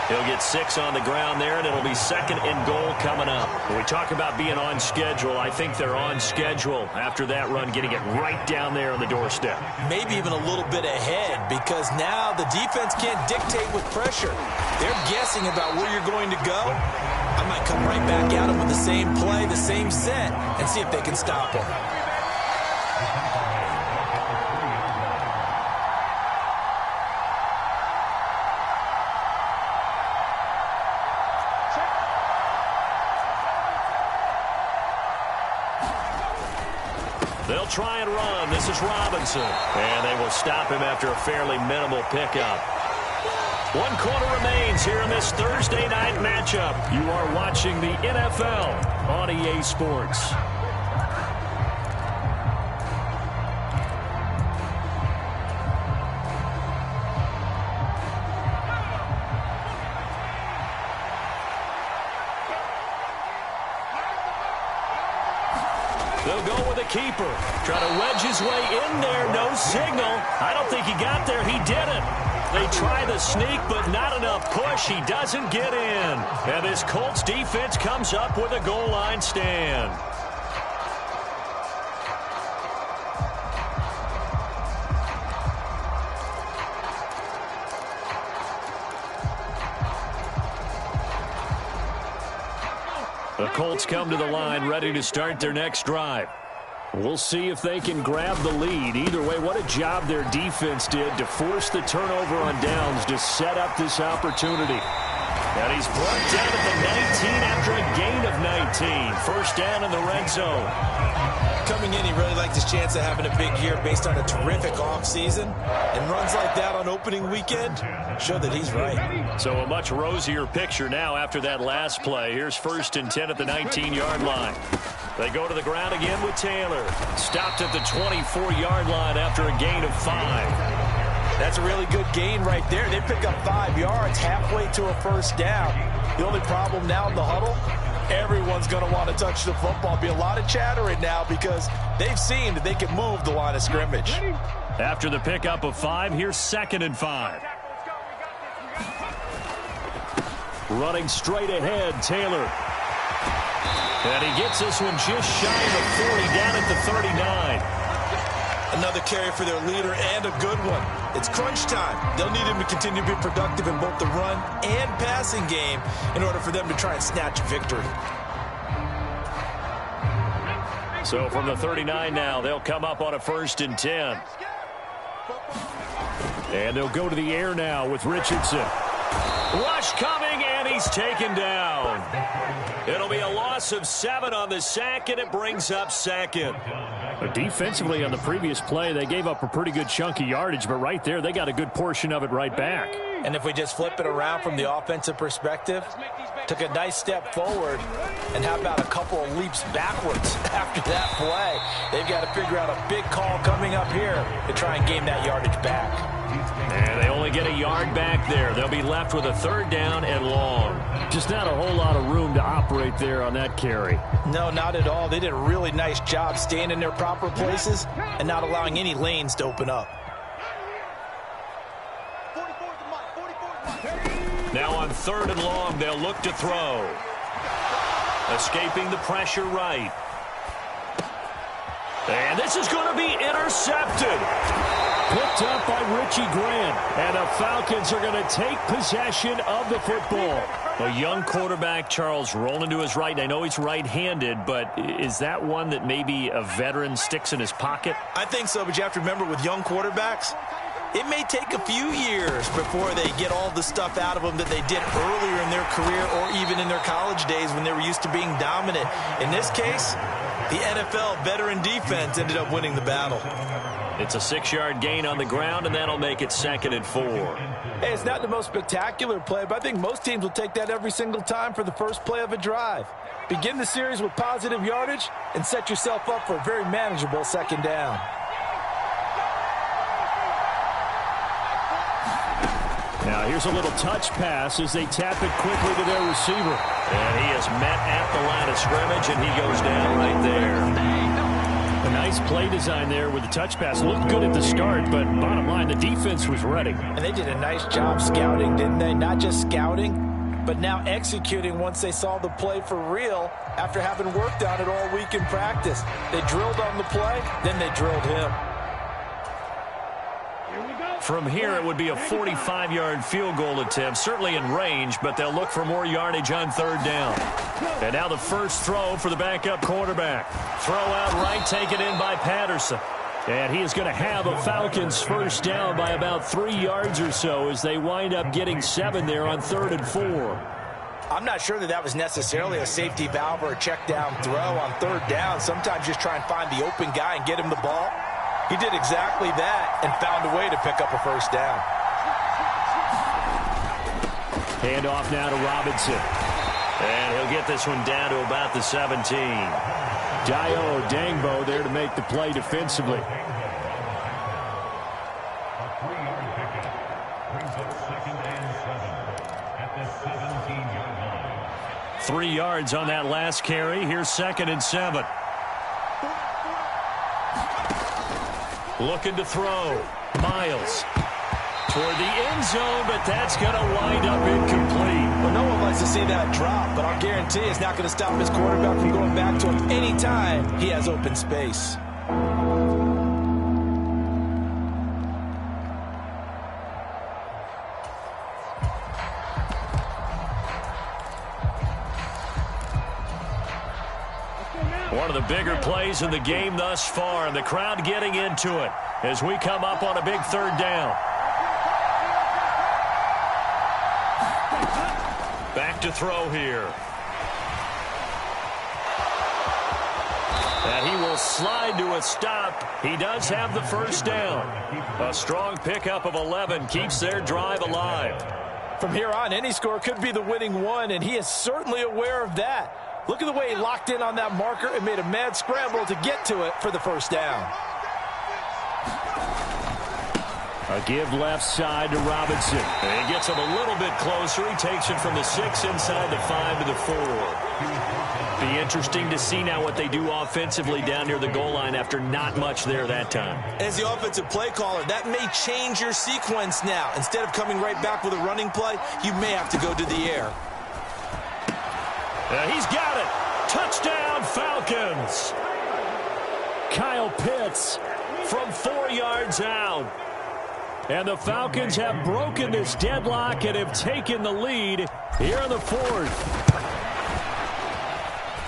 He'll get 6 on the ground there, and it'll be second and goal coming up. When we talk about being on schedule, I think they're on schedule after that run, getting it right down there on the doorstep. Maybe even a little bit ahead, because now the defense can't dictate with pressure. They're guessing about where you're going to go. I might come right back at them with the same play, the same set, and see if they can stop them. They'll try and run. This is Robinson. And they will stop him after a fairly minimal pickup. 1 quarter remains here in this Thursday night matchup. You are watching the NFL on EA Sports. They'll go with a keeper. Try to wedge his way in there. No signal. I don't think he got there. He didn't. They try the sneak, but not enough push. He doesn't get in. And this Colts defense comes up with a goal line stand. The Colts come to the line ready to start their next drive. We'll see if they can grab the lead. Either way, what a job their defense did to force the turnover on downs to set up this opportunity. And he's brought down at the 19 after a gain of 19. First down in the red zone. Coming in, he really liked his chance of having a big year based on a terrific offseason. And runs like that on opening weekend show that he's right. So a much rosier picture now after that last play. Here's 1st and 10 at the 19-yard line. They go to the ground again with Taylor. Stopped at the 24-yard line after a gain of 5. That's a really good gain right there. They pick up 5 yards halfway to a first down. The only problem now in the huddle, everyone's going to want to touch the football. Be a lot of chattering now because they've seen that they can move the line of scrimmage. After the pickup of 5, here's 2nd and 5. Running straight ahead, Taylor. And he gets this one just shy of the 40, down at the 39. Another carry for their leader and a good one. It's crunch time. They'll need him to continue to be productive in both the run and passing game in order for them to try and snatch victory. So from the 39 now, they'll come up on a 1st and 10. And they'll go to the air now with Richardson. Rush coming, and he's taken down. It'll be a loss of 7 on the sack, and it brings up 2nd. Defensively on the previous play, they gave up a pretty good chunk of yardage, but right there, they got a good portion of it right back. And if we just flip it around from the offensive perspective, took a nice step forward, and how about a couple of leaps backwards after that play? They've got to figure out a big call coming up here to try and gain that yardage back. And they only get a yard back there. They'll be left with a 3rd down and long. Just not a whole lot of room to operate there on that carry. No, not at all. They did a really nice job staying in their proper places and not allowing any lanes to open up. Now on 3rd and long, they'll look to throw. Escaping the pressure right. And this is going to be intercepted. Picked up by Richie Grant. And the Falcons are going to take possession of the football. A young quarterback, Charles, rolling to his right. I know he's right-handed, but is that one that maybe a veteran sticks in his pocket? I think so, but you have to remember with young quarterbacks, it may take a few years before they get all the stuff out of them that they did earlier in their career or even in their college days when they were used to being dominant. In this case, the NFL veteran defense ended up winning the battle. It's a 6-yard gain on the ground, and that'll make it 2nd and 4. Hey, it's not the most spectacular play, but I think most teams will take that every single time for the first play of a drive. Begin the series with positive yardage and set yourself up for a very manageable 2nd down. Now here's a little touch pass as they tap it quickly to their receiver. And he is met at the line of scrimmage, and he goes down right there. A nice play design there with the touch pass. Looked good at the start, but bottom line, the defense was ready. And they did a nice job scouting, didn't they? Not just scouting, but now executing once they saw the play for real after having worked on it all week in practice. They drilled on the play, then they drilled him. From here, it would be a 45-yard field goal attempt, certainly in range, but they'll look for more yardage on 3rd down. And now the first throw for the backup quarterback. Throw out right, taken in by Patterson. And he is going to have a Falcons first down by about 3 yards or so as they wind up getting 7 there on 3rd and 4. I'm not sure that was necessarily a safety valve or a check down throw on 3rd down. Sometimes just try and find the open guy and get him the ball. He did exactly that and found a way to pick up a first down. Hand off now to Robinson. And he'll get this one down to about the 17. Dio Dangbo there to make the play defensively. 3 yards on that last carry. Here's 2nd and 7. Looking to throw. Miles toward the end zone, but that's going to wind up incomplete. Well, no one likes to see that drop, but I'll guarantee it's not going to stop his quarterback from going back to him anytime he has open space. One of the bigger plays in the game thus far, and the crowd getting into it as we come up on a big 3rd down. Back to throw here. And he will slide to a stop. He does have the first down. A strong pickup of 11 keeps their drive alive. From here on, any score could be the winning one, and he is certainly aware of that. Look at the way he locked in on that marker and made a mad scramble to get to it for the first down. A give left side to Robinson. And he gets him a little bit closer. He takes it from the 6 inside the 5 to the 4. Be interesting to see now what they do offensively down near the goal line after not much there that time. As the offensive play caller, that may change your sequence now. Instead of coming right back with a running play, you may have to go to the air. He's got it. Touchdown, Falcons. Kyle Pitts from 4 yards out. And the Falcons have broken this deadlock and have taken the lead here in the 4th.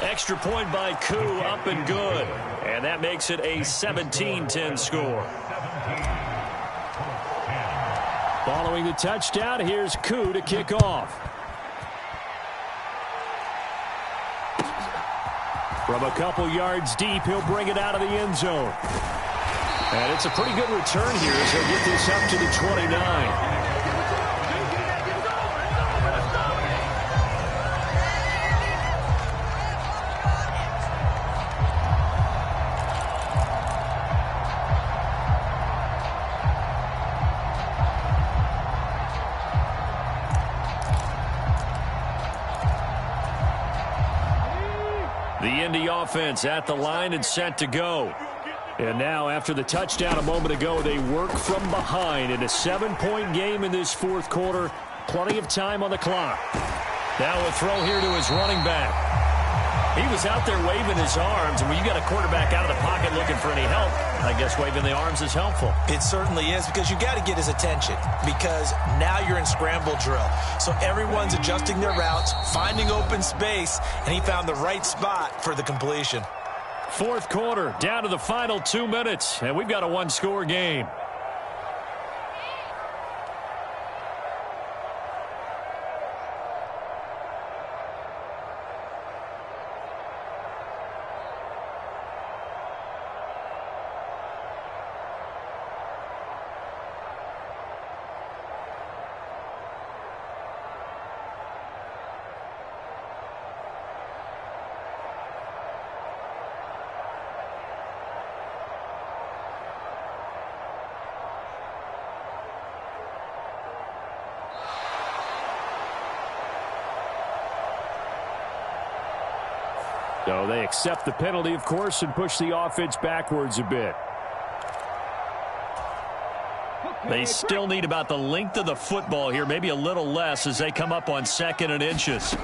Extra point by Koo, up and good. And that makes it a 17-10 score. Following the touchdown, here's Koo to kick off. From a couple yards deep, he'll bring it out of the end zone. And it's a pretty good return here as he'll get this up to the 29. The Indy offense at the line and set to go. And now, after the touchdown a moment ago, they work from behind in a 7-point game in this 4th quarter. Plenty of time on the clock. Now a throw here to his running back. He was out there waving his arms, and when you got a quarterback out of the pocket looking for any help, I guess waving the arms is helpful. It certainly is, because you got to get his attention, because now you're in scramble drill. So everyone's adjusting their routes, finding open space, and he found the right spot for the completion. Fourth quarter, down to the final 2 minutes, and we've got a one-score game. So they accept the penalty, of course, and push the offense backwards a bit. They still need about the length of the football here, maybe a little less as they come up on 2nd and inches.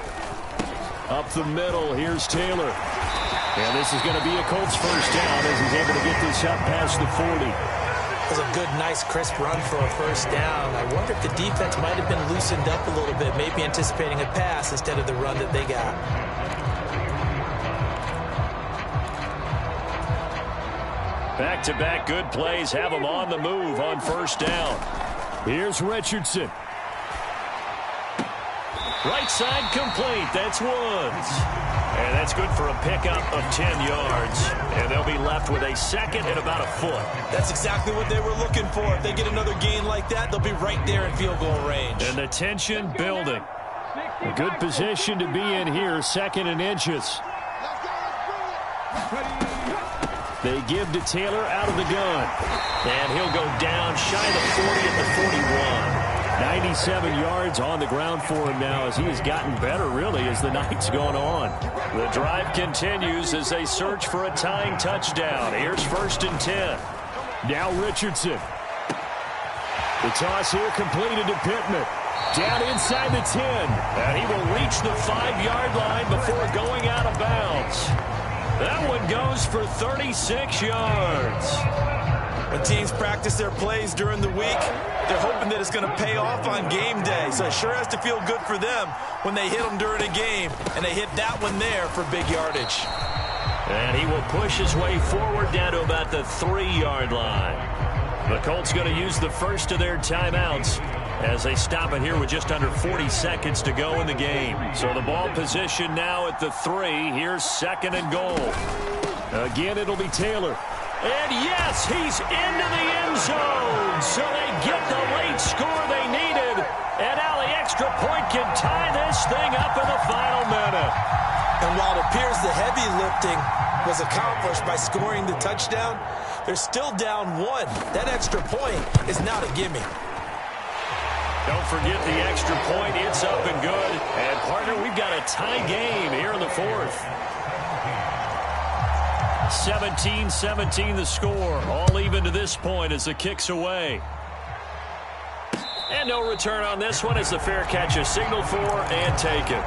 Up the middle, here's Taylor. And this is going to be a Colts first down as he's able to get this up past the 40. It was a good, nice, crisp run for a first down. I wonder if the defense might have been loosened up a little bit, maybe anticipating a pass instead of the run that they got. Back-to-back good plays have them on the move on first down. Here's Richardson. Right side complete. That's Woods. And that's good for a pickup of 10 yards. And they'll be left with a 2nd and about a foot. That's exactly what they were looking for. If they get another gain like that, they'll be right there in field goal range. And the tension building. A good position to be in here, 2nd and inches. They give to Taylor out of the gun. And he'll go down shy of the 40 at the 41. 97 yards on the ground for him now as he has gotten better, really, as the night's gone on. The drive continues as they search for a tying touchdown. Here's 1st and 10. Now Richardson. The toss here completed to Pittman. Down inside the 10. And he will reach the 5-yard line before going out of bounds. That one goes for 36 yards. When teams practice their plays during the week, they're hoping that it's going to pay off on game day. So it sure has to feel good for them when they hit them during a game, and they hit that one there for big yardage. And he will push his way forward down to about the 3-yard line. The Colts going to use the first of their timeouts as they stop it here with just under 40 seconds to go in the game. So the ball position now at the 3. Here's 2nd and goal. Again, it'll be Taylor. And yes, he's into the end zone. So they get the late score they needed. And now the extra point can tie this thing up in the final minute. And while it appears the heavy lifting was accomplished by scoring the touchdown, they're still down 1. That extra point is not a gimme. Don't forget the extra point. It's up and good. And, partner, we've got a tie game here in the 4th. 17-17 the score. All even to this point as the kick's away. And no return on this one as the fair catch is signaled for and taken.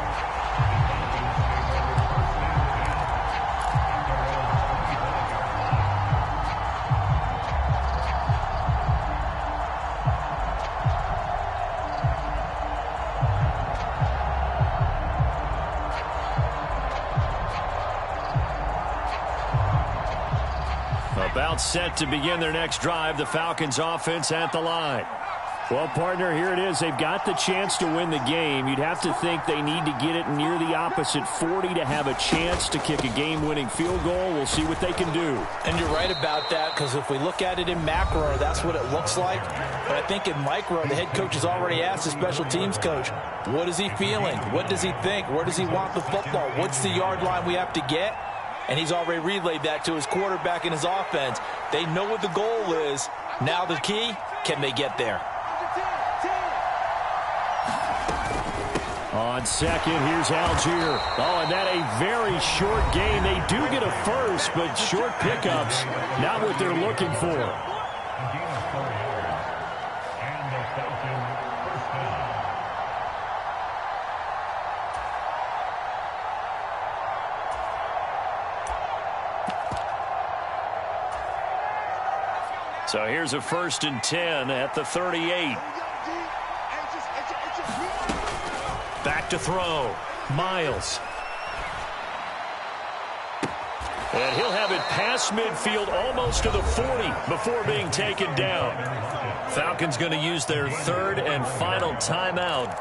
About set to begin their next drive, the Falcons offense at the line. Well, partner, here it is. They've got the chance to win the game. You'd have to think they need to get it near the opposite 40 to have a chance to kick a game-winning field goal. We'll see what they can do. And you're right about that, because if we look at it in macro, that's what it looks like. But I think in micro, the head coach has already asked the special teams coach, what is he feeling? What does he think? Where does he want the football? What's the yard line we have to get? And he's already relayed that to his quarterback and his offense. They know what the goal is. Now the key, can they get there? On second, here's Algier. Oh, and that a very short gain. They do get a first, but short pickups, not what they're looking for. So here's a 1st and 10 at the 38. Back to throw. Miles. And he'll have it past midfield almost to the 40 before being taken down. Falcons going to use their 3rd and final timeout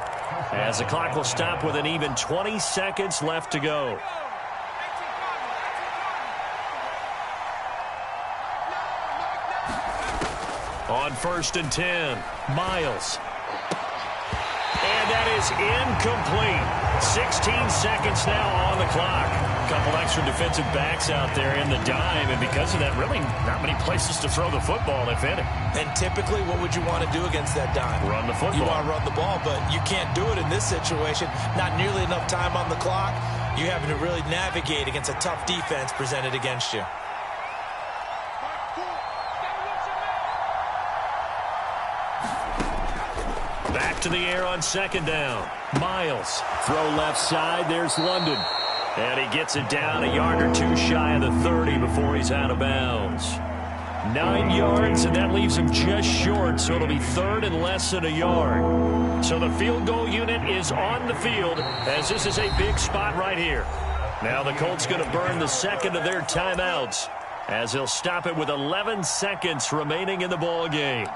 as the clock will stop with an even 20 seconds left to go. On 1st and 10, Miles. And that is incomplete. 16 seconds now on the clock. A couple extra defensive backs out there in the dime, and because of that, really not many places to throw the football, if any. And typically, what would you want to do against that dime? Run the football. You want to run the ball, but you can't do it in this situation. Not nearly enough time on the clock. You're having to really navigate against a tough defense presented against you. Back to the air on 2nd down. Miles. Throw left side. There's London. And he gets it down a yard or 2 shy of the 30 before he's out of bounds. 9 yards, and that leaves him just short, so it'll be 3rd and less than a yard. So the field goal unit is on the field, as this is a big spot right here. Now the Colts going to burn the 2nd of their timeouts, as they'll stop it with 11 seconds remaining in the ball game.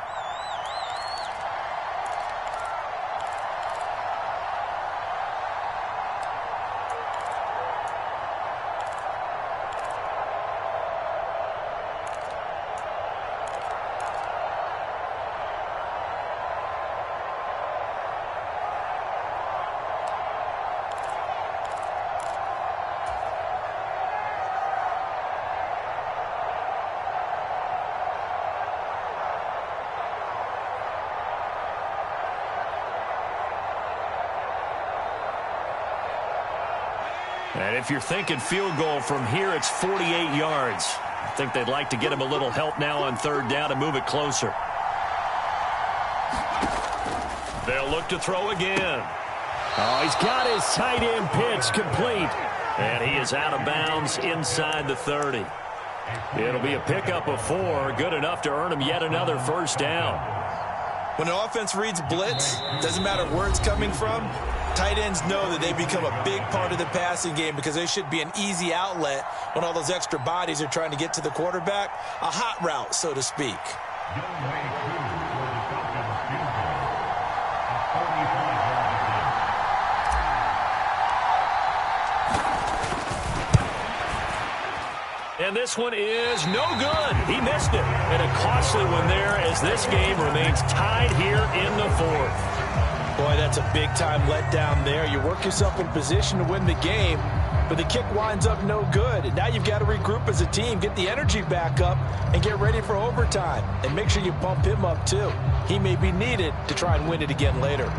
And if you're thinking field goal from here, it's 48 yards. I think they'd like to get him a little help now on 3rd down and move it closer. They'll look to throw again. Oh, he's got his tight end pitch complete. And he is out of bounds inside the 30. It'll be a pickup of 4, good enough to earn him yet another 1st down. When an offense reads blitz, doesn't matter where it's coming from, tight ends know that they become a big part of the passing game because they should be an easy outlet when all those extra bodies are trying to get to the quarterback. A hot route, so to speak. And this one is no good. He missed it. And a costly one there as this game remains tied here in the 4th. Boy, that's a big-time letdown there. You work yourself in position to win the game, but the kick winds up no good. And now you've got to regroup as a team, get the energy back up, and get ready for overtime. And make sure you pump him up, too. He may be needed to try and win it again later. Let's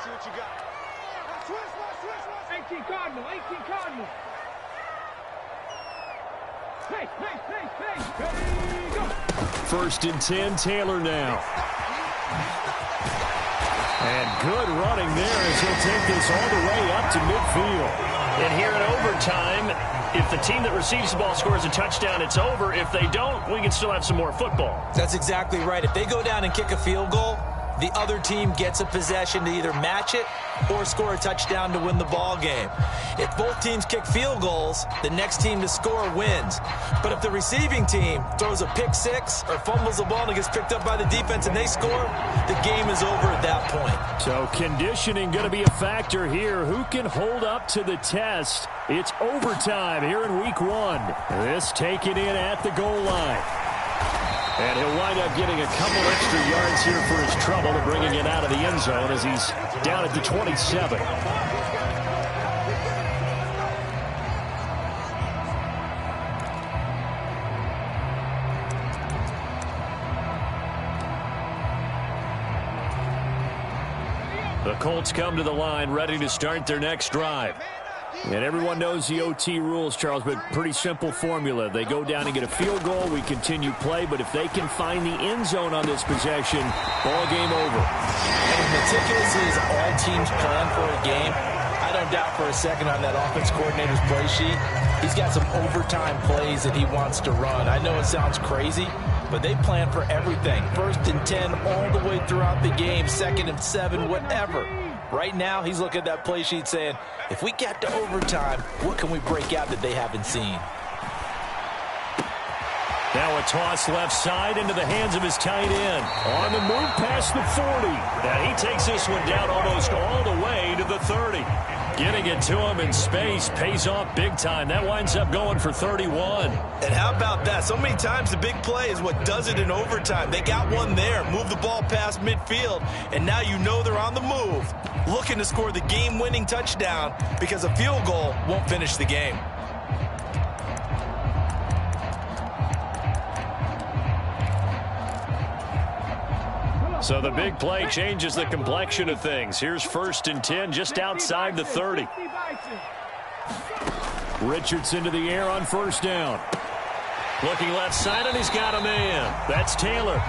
see what you got. 18 Cardinal, 18 Cardinal. Hey, go. 1st and 10, Taylor now. And good running there as he'll take this all the way up to midfield. And here in overtime, if the team that receives the ball scores a touchdown, it's over. If they don't, we can still have some more football. That's exactly right. If they go down and kick a field goal, the other team gets a possession to either match it or score a touchdown to win the ball game. If both teams kick field goals, the next team to score wins. But if the receiving team throws a pick six or fumbles the ball and it gets picked up by the defense and they score, the game is over at that point. So conditioning going to be a factor here. Who can hold up to the test? It's overtime here in week 1. This taken in at the goal line. And he'll wind up getting a couple extra yards here for his trouble and bringing it out of the end zone as he's down at the 27. The Colts come to the line ready to start their next drive. And everyone knows the OT rules, Charles, but pretty simple formula. They go down and get a field goal, we continue play, but if they can find the end zone on this possession, ball game over. And as meticulous as all teams plan for a game, I don't doubt for a second on that offense coordinator's play sheet, He's got some overtime plays that he wants to run. I know it sounds crazy, but they plan for everything. 1st and 10 all the way throughout the game, 2nd and 7, whatever. Right now, he's looking at that play sheet saying, if we get to overtime, what can we break out that they haven't seen? Now a toss left side into the hands of his tight end. On the move past the 40. And he takes this one down almost all the way to the 30. Getting it to him in space pays off big time. That winds up going for 31. And how about that? So many times the big play is what does it in overtime. They got one there, move the ball past midfield, and now you know they're on the move, looking to score the game-winning touchdown because a field goal won't finish the game. So the big play changes the complexion of things. Here's 1st and 10 just outside the 30. Richardson to the air on 1st down. Looking left side, and he's got a man. That's Taylor.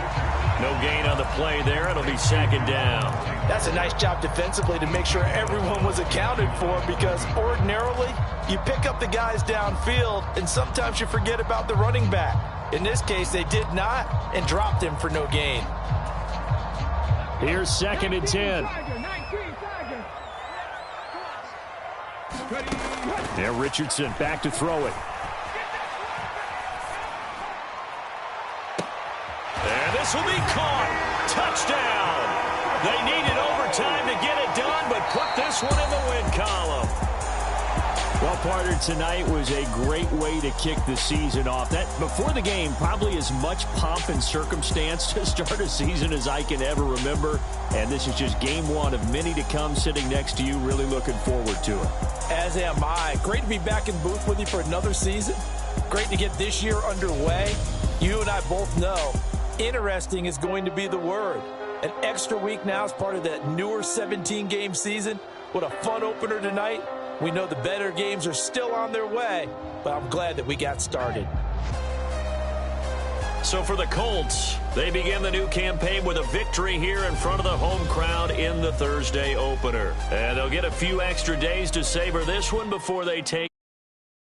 No gain on the play there. It'll be 2nd down. That's a nice job defensively to make sure everyone was accounted for, because ordinarily you pick up the guys downfield and sometimes you forget about the running back. In this case, they did not and dropped him for no gain. Here's 2nd and 10. There, Richardson back to throw it. And this will be caught. Touchdown. They needed overtime to get it done, but put this one in the win column. Well, partner, tonight was a great way to kick the season off. That, before the game, probably as much pomp and circumstance to start a season as I can ever remember. And this is just game 1 of many to come. Sitting next to you, really looking forward to it. As am I. Great to be back in booth with you for another season. Great to get this year underway. You and I both know interesting is going to be the word. An extra week now as part of that newer 17-game season. What a fun opener tonight. We know the better games are still on their way, but I'm glad that we got started. So for the Colts, they begin the new campaign with a victory here in front of the home crowd in the Thursday opener. And they'll get a few extra days to savor this one before they take